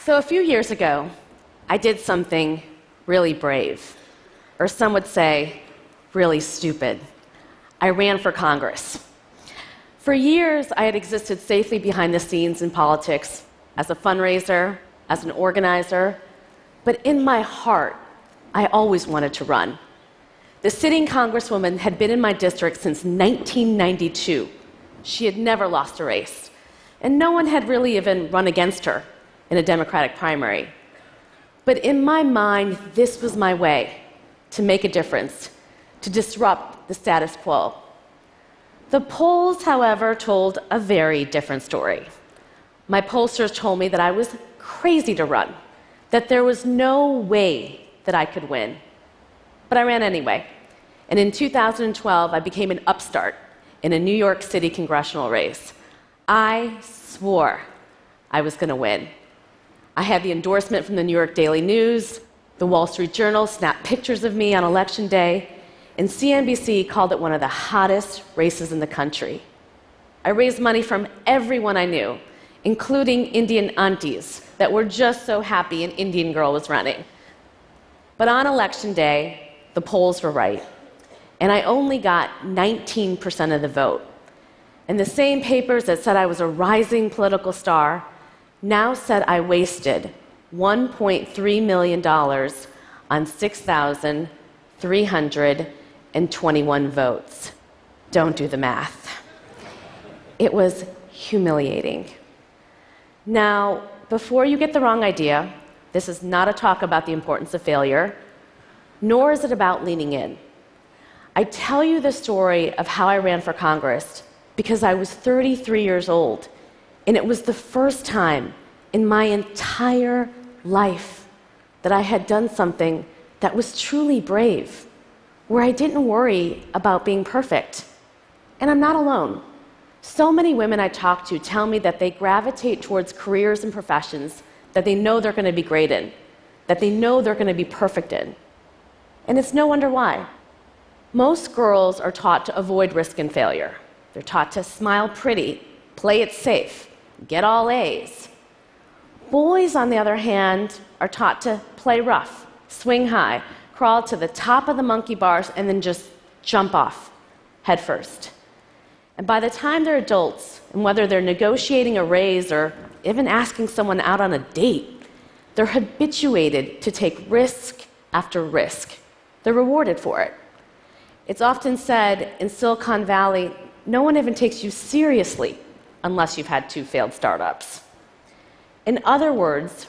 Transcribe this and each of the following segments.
So a few years ago, I did something really brave, or some would say, really stupid. I ran for Congress. For years, I had existed safely behind the scenes in politics as a fundraiser, as an organizer, but in my heart, I always wanted to run. The sitting congresswoman had been in my district since 1992. She had never lost a race, and no one had really even run against her in a Democratic primary. But in my mind, this was my way to make a difference, to disrupt the status quo. The polls, however, told a very different story. My pollsters told me that I was crazy to run, that there was no way that I could win. But I ran anyway. And in 2012, I became an upstart in a New York City congressional race. I swore I was going to win. I had the endorsement from the New York Daily News, the Wall Street Journal snapped pictures of me on Election Day, and CNBC called it one of the hottest races in the country. I raised money from everyone I knew, including Indian aunties that were just so happy an Indian girl was running. But on Election Day, the polls were right, and I only got 19% of the vote. And the same papers that said I was a rising political star now said I wasted $1.3 million on 6,321 votes. Don't do the math. It was humiliating. Now, before you get the wrong idea, this is not a talk about the importance of failure, nor is it about leaning in. I tell you the story of how I ran for Congress because I was 33 years old, and it was the first time in my entire life that I had done something that was truly brave, where I didn't worry about being perfect. And I'm not alone. So many women I talk to tell me that they gravitate towards careers and professions that they know they're going to be great in, that they know they're going to be perfect in. And it's no wonder why. Most girls are taught to avoid risk and failure. They're taught to smile pretty, play it safe, get all A's. Boys, on the other hand, are taught to play rough, swing high, crawl to the top of the monkey bars, and then just jump off head first. And by the time they're adults, and whether they're negotiating a raise or even asking someone out on a date, they're habituated to take risk after risk. They're rewarded for it. It's often said in Silicon Valley, no one even takes you seriously unless you've had 2 failed startups. In other words,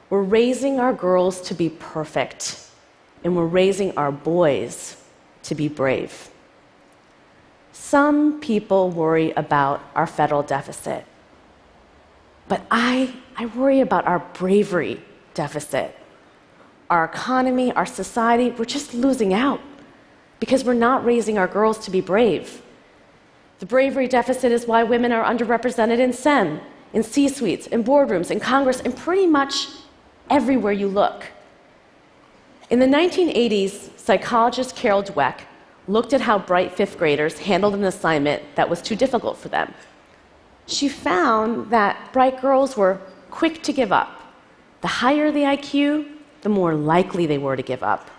we're raising our girls to be perfect, and we're raising our boys to be brave. Some people worry about our federal deficit, but I worry about our bravery deficit. Our economy, our society, we're just losing out because we're not raising our girls to be brave. The bravery deficit is why women are underrepresented in STEM, in C-suites, in boardrooms, in Congress, and pretty much everywhere you look. In the 1980s, psychologist Carol Dweck looked at how bright 5th graders handled an assignment that was too difficult for them. She found that bright girls were quick to give up. The higher the IQ, the more likely they were to give up.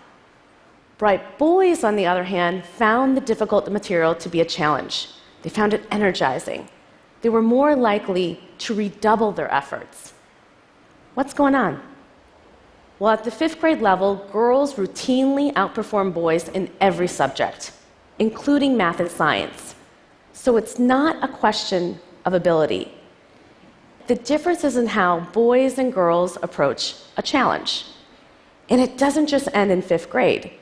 Bright boys, on the other hand, found the difficult material to be a challenge. They found it energizing. They were more likely to redouble their efforts. What's going on? Well, at the 5th grade level, girls routinely outperform boys in every subject, including math and science. So it's not a question of ability. The difference is in how boys and girls approach a challenge. And it doesn't just end in 5th grade.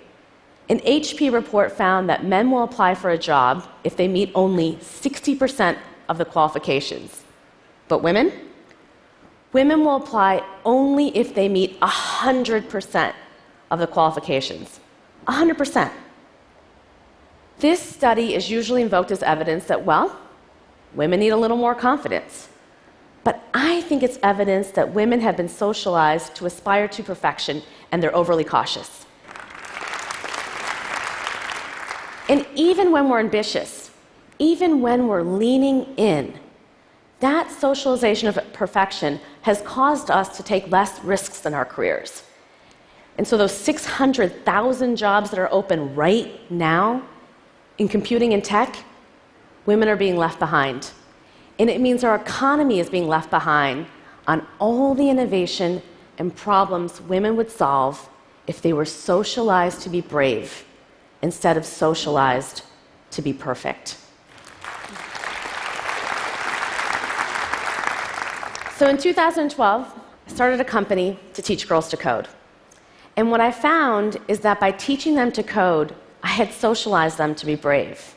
An HP report found that men will apply for a job if they meet only 60% of the qualifications. But women? Women will apply only if they meet 100% of the qualifications. 100%. This study is usually invoked as evidence that, well, women need a little more confidence. But I think it's evidence that women have been socialized to aspire to perfection, and they're overly cautious. And even when we're ambitious, even when we're leaning in, That socialization of perfection has caused us to take less risks in our careers. And so those 600,000 jobs that are open right now in computing and tech, women are being left behind. And it means our economy is being left behind on all the innovation and problems women would solve if they were socialized to be brave instead of socialized to be perfect. So in 2012, I started a company to teach girls to code. And what I found is that by teaching them to code, I had socialized them to be brave.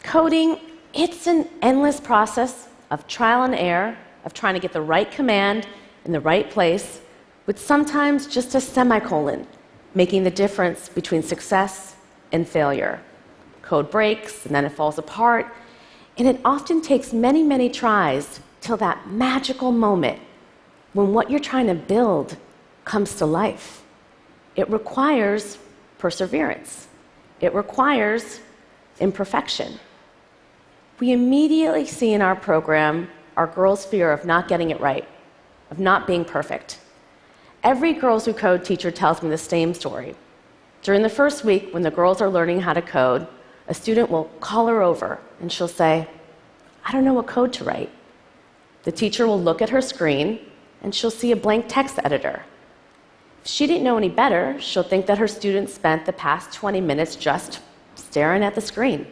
Coding, it's an endless process of trial and error, of trying to get the right command in the right place, with sometimes just a semicolon making the difference between success and failure. Code breaks, and then it falls apart, and it often takes many, many tries till that magical moment when what you're trying to build comes to life. It requires perseverance. It requires imperfection. We immediately see in our program our girls' fear of not getting it right, of not being perfect. Every Girls Who Code teacher tells me the same story. During the first week, when the girls are learning how to code, a student will call her over and she'll say, "I don't know what code to write." The teacher will look at her screen and she'll see a blank text editor. If she didn't know any better, she'll think that her student spent the past 20 minutes just staring at the screen.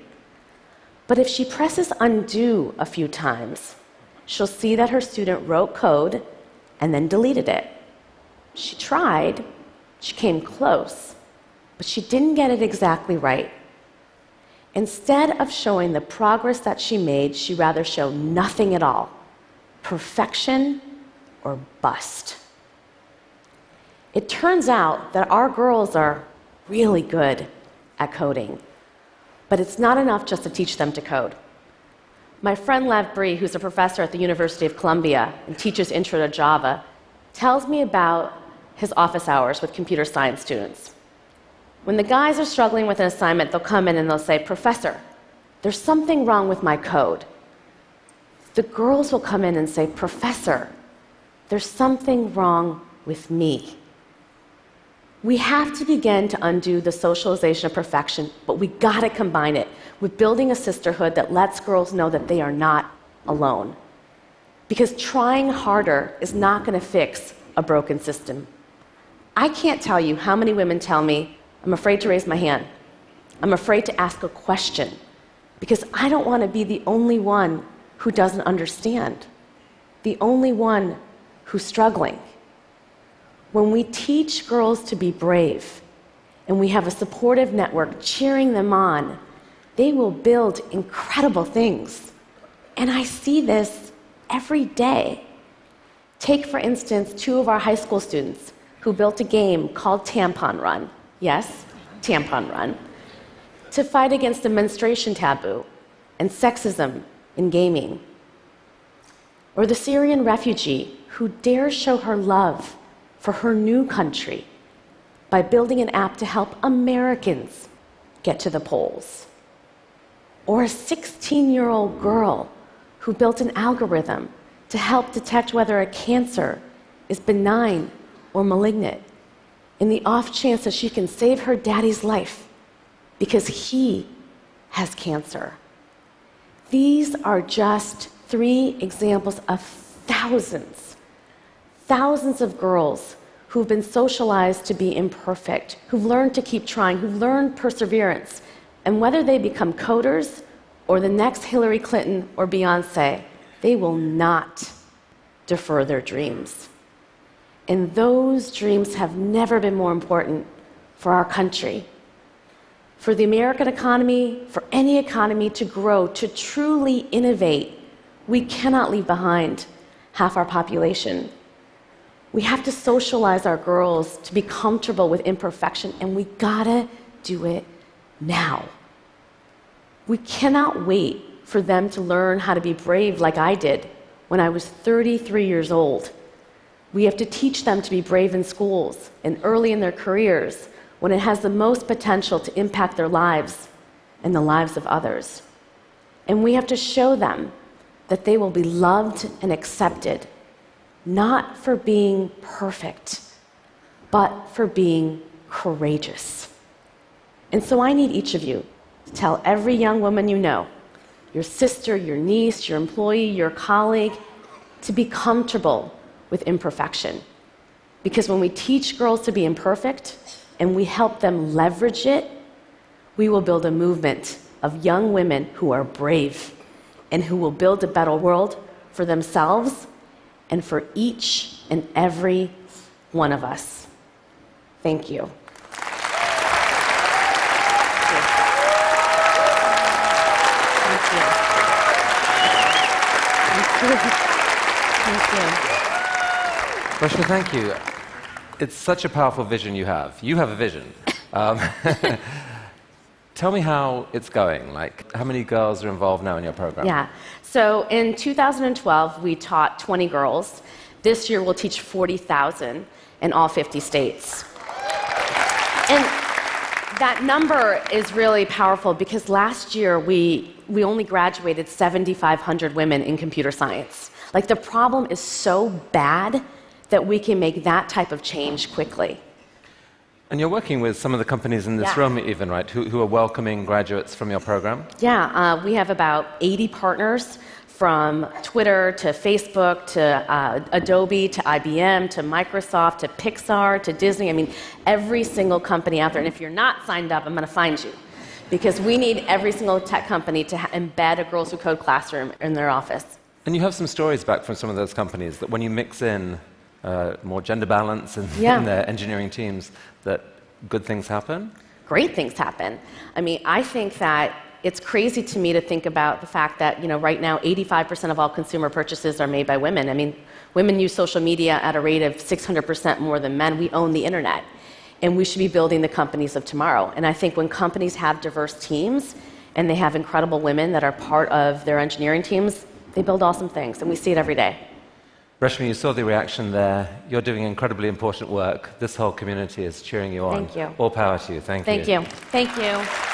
But if she presses undo a few times, she'll see that her student wrote code and then deleted it. She tried, she came close, but she didn't get it exactly right. Instead of showing the progress that she made, she rather showed nothing at all. Perfection or bust. It turns out that our girls are really good at coding, but it's not enough just to teach them to code. My friend Lev Bree, who's a professor at the University of Columbia and teaches Intro to Java, tells me about his office hours with computer science students. When the guys are struggling with an assignment, they'll come in and they'll say, "Professor, there's something wrong with my code." The girls will come in and say, "Professor, there's something wrong with me." We have to begin to undo the socialization of perfection, but we gotta combine it with building a sisterhood that lets girls know that they are not alone. Because trying harder is not gonna fix a broken system. I can't tell you how many women tell me, "I'm afraid to raise my hand. I'm afraid to ask a question because I don't want to be the only one who doesn't understand, the only one who's struggling." When we teach girls to be brave and we have a supportive network cheering them on, they will build incredible things. And I see this every day. Take, for instance, 2 of our high school students who built a game called Tampon Run. Yes, Tampon Run. To fight against the menstruation taboo and sexism in gaming. Or the Syrian refugee who dares show her love for her new country by building an app to help Americans get to the polls. Or a 16-year-old girl who built an algorithm to help detect whether a cancer is benign or malignant, in the off chance that she can save her daddy's life because he has cancer. These are just 3 examples of thousands of girls who've been socialized to be imperfect, who've learned to keep trying, who've learned perseverance. And whether they become coders or the next Hillary Clinton or Beyonce, they will not defer their dreams. And those dreams have never been more important for our country. For the American economy, for any economy to grow, to truly innovate, we cannot leave behind half our population. We have to socialize our girls to be comfortable with imperfection, and we gotta do it now. We cannot wait for them to learn how to be brave like I did when I was 33 years old. We have to teach them to be brave in schools and early in their careers when it has the most potential to impact their lives and the lives of others. And we have to show them that they will be loved and accepted, not for being perfect, but for being courageous. And so I need each of you to tell every young woman you know, your sister, your niece, your employee, your colleague, to be comfortable with imperfection. Because when we teach girls to be imperfect and we help them leverage it, we will build a movement of young women who are brave and who will build a better world for themselves and for each and every one of us. Thank you. Thank you. Reshma, thank you. It's such a powerful vision you have. You have a vision. Tell me how it's going. Like, how many girls are involved now in your program? Yeah. So in 2012, we taught 20 girls. This year, we'll teach 40,000 in all 50 states. And that number is really powerful because last year, we only graduated 7,500 women in computer science. Like, the problem is so bad that we can make that type of change quickly. And you're working with some of the companies in this room even, right, who are welcoming graduates from your program? Yeah, we have about 80 partners, from Twitter to Facebook to Adobe to IBM to Microsoft to Pixar to Disney. I mean, every single company out there. And if you're not signed up, I'm going to find you. Because we need every single tech company to embed a Girls Who Code classroom in their office. And you have some stories back from some of those companies that when you mix in more gender balance in their engineering teams, that good things happen? Great things happen. I mean, I think that it's crazy to me to think about the fact that, you know, right now 85% of all consumer purchases are made by women. I mean, women use social media at a rate of 600% more than men. We own the internet. And we should be building the companies of tomorrow. And I think when companies have diverse teams and they have incredible women that are part of their engineering teams, they build awesome things. And we see it every day. Reshma, you saw the reaction there. You're doing incredibly important work. This whole community is cheering you on. Thank you. All power to you. Thank you. Thank you. Thank you.